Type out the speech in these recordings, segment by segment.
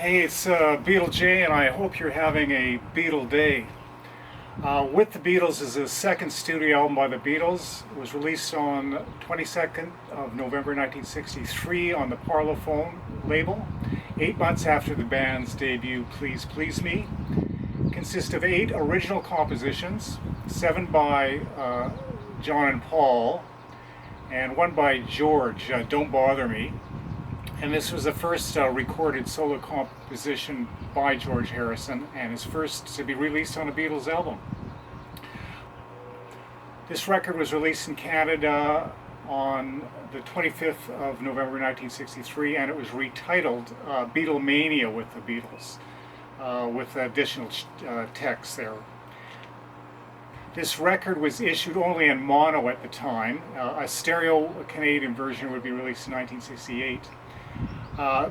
Hey, it's Beatle J, and I hope you're having a Beatle day. With the Beatles is the second studio album by the Beatles. It was released on 22nd of November 1963 on the Parlophone label, 8 months after the band's debut, Please Please Me. It consists of 8 original compositions, 7 by John and Paul, and 1 by George, Don't Bother Me. And this was the first recorded solo composition by George Harrison, and his first to be released on a Beatles album. This record was released in Canada on the 25th of November 1963, and it was retitled Beatlemania with the Beatles, with additional text there. This record was issued only in mono at the time. A stereo Canadian version would be released in 1968.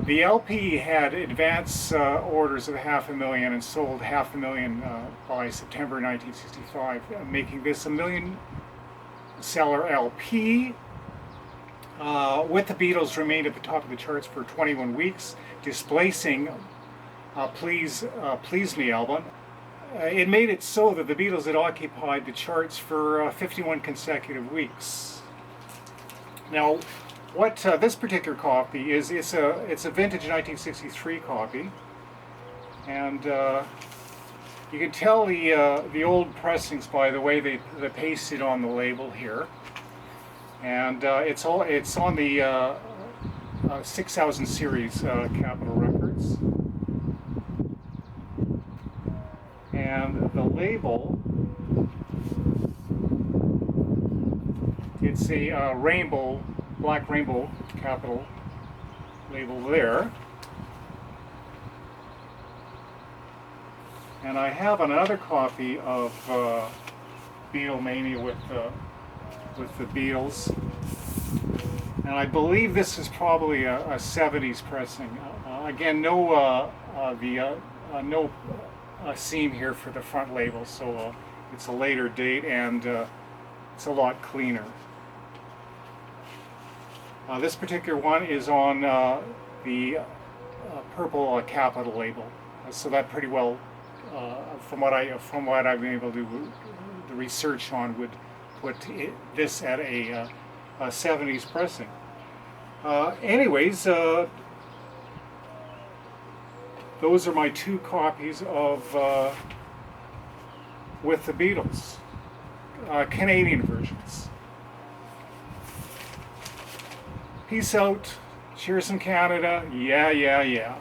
The LP had advance orders of 500,000 and sold 500,000 by September 1965, making this a million-seller LP. With the Beatles remained at the top of the charts for 21 weeks, displacing Please Me album. It made it so that the Beatles had occupied the charts for 51 consecutive weeks. Now, what this particular copy is, it's a vintage 1963 copy, and you can tell the old pressings by the way they pasted on the label here, and it's on the 6000 series Capitol Records, and the label, it's a black rainbow Capitol label there. And I have another copy of Beatlemania with the Beatles, and I believe this is probably a 70s pressing. Again, no seam here for the front label, so it's a later date, and it's a lot cleaner. This particular one is on the purple Capitol label, so that pretty well, from what I've been able to do the research on, would put this at a 70s pressing. Anyways, those are my 2 copies of With the Beatles, Canadian versions. Peace out. Cheers from Canada. Yeah, yeah, yeah.